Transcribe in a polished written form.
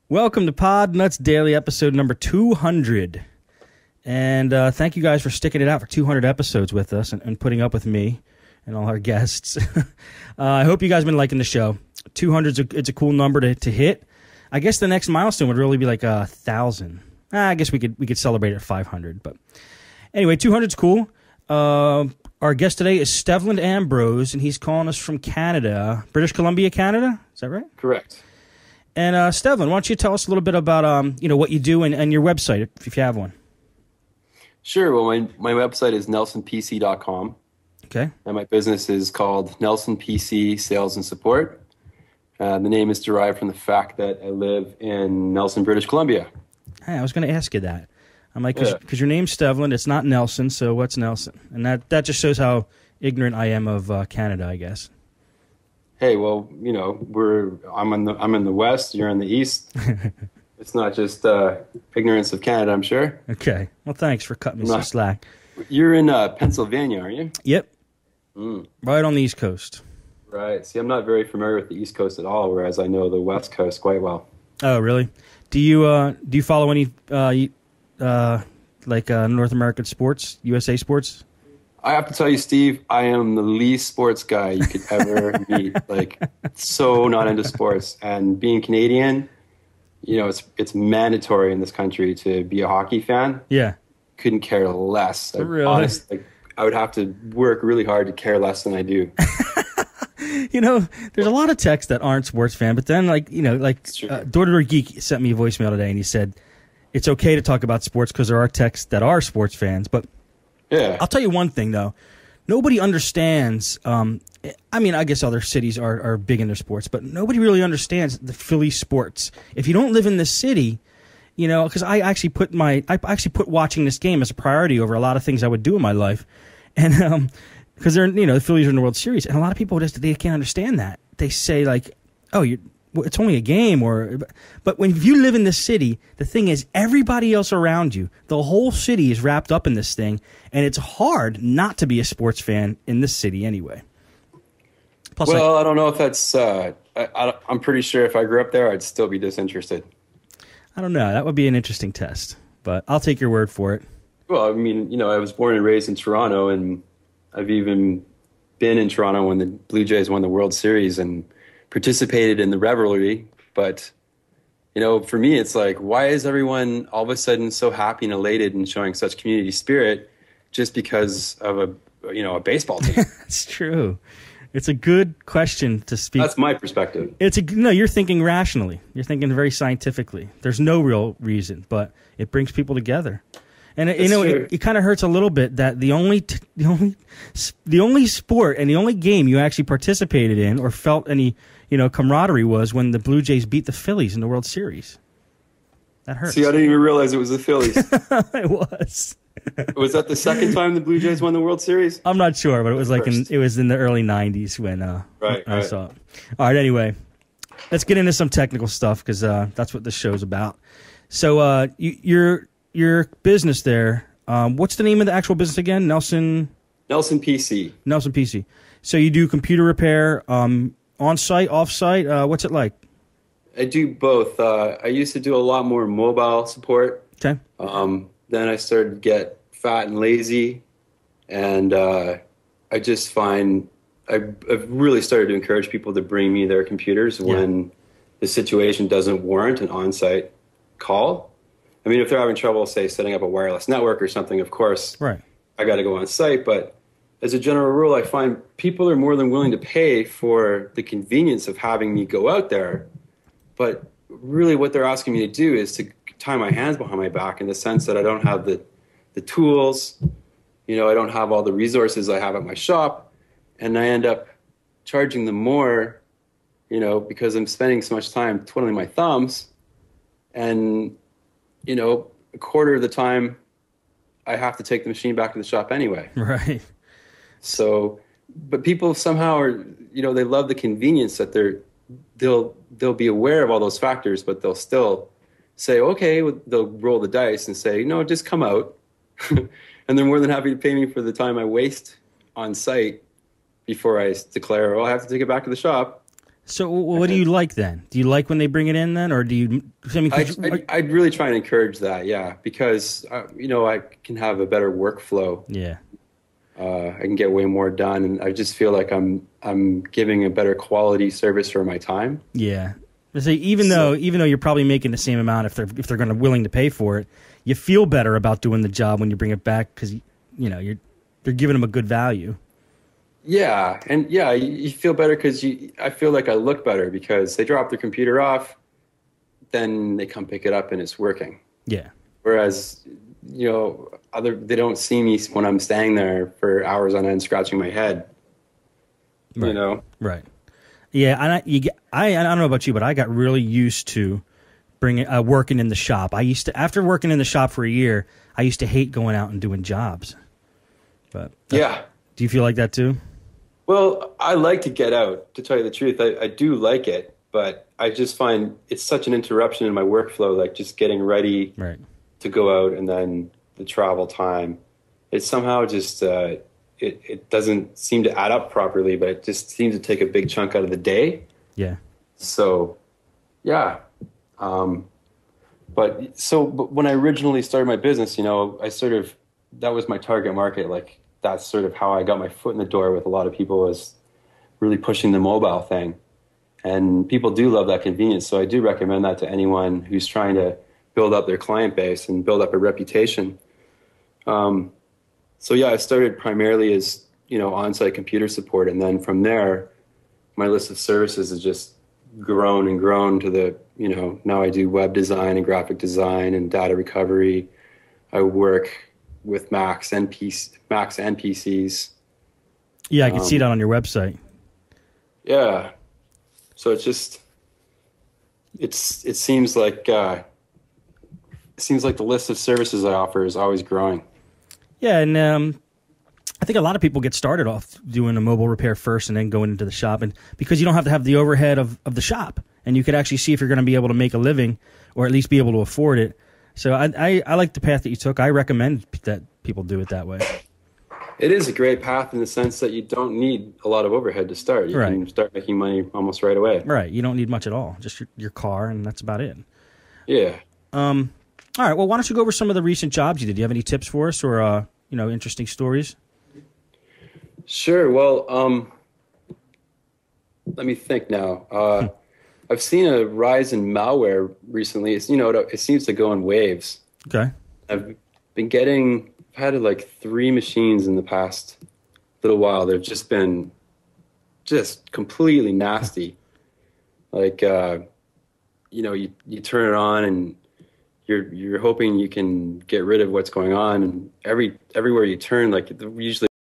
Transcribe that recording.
Welcome to Podnutz Daily, episode number 200. And thank you guys for sticking it out for 200 episodes with us and putting up with me and all our guests. I hope you guys have been liking the show. 200 it's a cool number to hit. I guess the next milestone would really be like 1,000. I guess we could celebrate at 500. But anyway, 200's cool. Our guest today is Stevland Ambrose, and he's calling us from Canada, British Columbia, Canada. Is that right? Correct. And Stevland, why don't you tell us a little bit about what you do and your website, if you have one. Sure. Well, my website is nelsonpc.com. Okay. And my business is called Nelson PC Sales and Support. The name is derived from the fact that I live in Nelson, British Columbia. Hey, I was going to ask you that. I'm like, because your name's Stevland, it's not Nelson, so what's Nelson? And that just shows how ignorant I am of Canada, I guess. Hey, well, I'm in the West, you're in the East. It's not just ignorance of Canada, I'm sure. Okay. Well, thanks for cutting me some slack. You're in Pennsylvania, aren't you? Yep. Right on the East Coast. Right. See, I'm not very familiar with the East Coast at all, whereas I know the West Coast quite well. Oh, really? Do you follow any North American sports, USA sports? I have to tell you, Steve, I am the least sports guy you could ever meet. So not into sports. And being Canadian, it's mandatory in this country to be a hockey fan. Yeah. Couldn't care less. Really? Honestly, I would have to work really hard to care less than I do. There's a lot of texts that aren't sports fan, but then Door Geek sent me a voicemail today, and he said it's okay to talk about sports because there are texts that are sports fans, but yeah. I'll tell you one thing, though. Nobody understands. I guess other cities are big in their sports, but nobody really understands the Philly sports. If you don't live in the city, because I actually put watching this game as a priority over a lot of things I would do in my life, and because they're the Phillies are in the World Series, and a lot of people they can't understand that. They say it's only a game, but if you live in the city, the thing is everybody else around you, the whole city is wrapped up in this thing, and it's hard not to be a sports fan in this city anyway. Plus, I don't know if that's. I'm pretty sure if I grew up there, I'd still be disinterested. I don't know. That would be an interesting test, but I'll take your word for it. Well, I was born and raised in Toronto, and I've even been in Toronto when the Blue Jays won the World Series and participated in the revelry. But, for me, it's like, why is everyone all of a sudden so happy and elated and showing such community spirit just because of a baseball team? That's true. It's a good question to speak. That's my perspective. You're thinking rationally. You're thinking very scientifically. There's no real reason, but it brings people together. And it kind of hurts a little bit that the only sport and the only game you actually participated in or felt any camaraderie was when the Blue Jays beat the Phillies in the World Series. That hurts. See, I didn't even realize it was the Phillies. It was. Was that the second time the Blue Jays won the World Series? I'm not sure, but it was it was in the early '90s when I saw it. All right. Anyway, let's get into some technical stuff because that's what this show's about. So your business there. What's the name of the actual business again? Nelson PC. Nelson PC. So you do computer repair, on-site, off-site. What's it like? I do both. I used to do a lot more mobile support. Okay. Then I started to get fat and lazy, and I just find I've really started to encourage people to bring me their computers when the situation doesn't warrant an on-site call. I mean, if they're having trouble, say, setting up a wireless network or something, of course, right, I got to go on site. But as a general rule, I find people are more than willing to pay for the convenience of having me go out there. But really what they're asking me to do is to tie my hands behind my back in the sense that I don't have the tools, I don't have all the resources I have at my shop, and I end up charging them more, because I'm spending so much time twiddling my thumbs, and a quarter of the time I have to take the machine back to the shop anyway. Right. So, but people somehow are, they love the convenience that they'll be aware of all those factors, but they'll still say, okay, they'll roll the dice and say, no, just come out. And they're more than happy to pay me for the time I waste on site before I declare, I have to take it back to the shop. So what do you like then? Do you like when they bring it in then, or do you? I mean, I'd really try and encourage that, yeah, because I can have a better workflow. Yeah. I can get way more done, and I just feel like I'm giving a better quality service for my time. Yeah. So even though you're probably making the same amount if they're going to willing to pay for it, you feel better about doing the job when you bring it back because you're giving them a good value. Yeah, and yeah, you feel better because I feel like I look better because they drop their computer off, then they come pick it up and it's working. Yeah. Whereas, they don't see me when I'm standing there for hours on end scratching my head. Right. Right. Yeah, and I don't know about you, but I got really used to working in the shop. After working in the shop for a year, I used to hate going out and doing jobs. But yeah. Do you feel like that too? Well, I like to get out, to tell you the truth. I do like it, but I just find it's such an interruption in my workflow, like just getting ready to go out and then the travel time. It's somehow just, it doesn't seem to add up properly, but it just seems to take a big chunk out of the day. Yeah. So, yeah. But when I originally started my business, that was my target market, like, that's sort of how I got my foot in the door with a lot of people, was really pushing the mobile thing. And people do love that convenience. So I do recommend that to anyone who's trying to build up their client base and build up a reputation. I started primarily as, on-site computer support. And then from there, my list of services has just grown and grown to the, now I do web design and graphic design and data recovery. I work with Macs and PCs. Yeah, I can see that on your website. Yeah. So it seems like the list of services I offer is always growing. Yeah, and I think a lot of people get started off doing a mobile repair first and then going into the shop, and because you don't have to have the overhead of the shop, and you could actually see if you're going to be able to make a living or at least be able to afford it. So I like the path that you took. I recommend that people do it that way. It is a great path in the sense that you don't need a lot of overhead to start. You can start making money almost right away. Right. You don't need much at all. Just your car, and that's about it. Yeah. All right. Well, why don't you go over some of the recent jobs you did? Do you have any tips for us or, interesting stories? Sure. Well, let me think now. I've seen a rise in malware recently. It's, it seems to go in waves. Okay. I've had like 3 machines in the past little while. They've just been completely nasty. Like, you turn it on and you're hoping you can get rid of what's going on. And everywhere you turn, like usually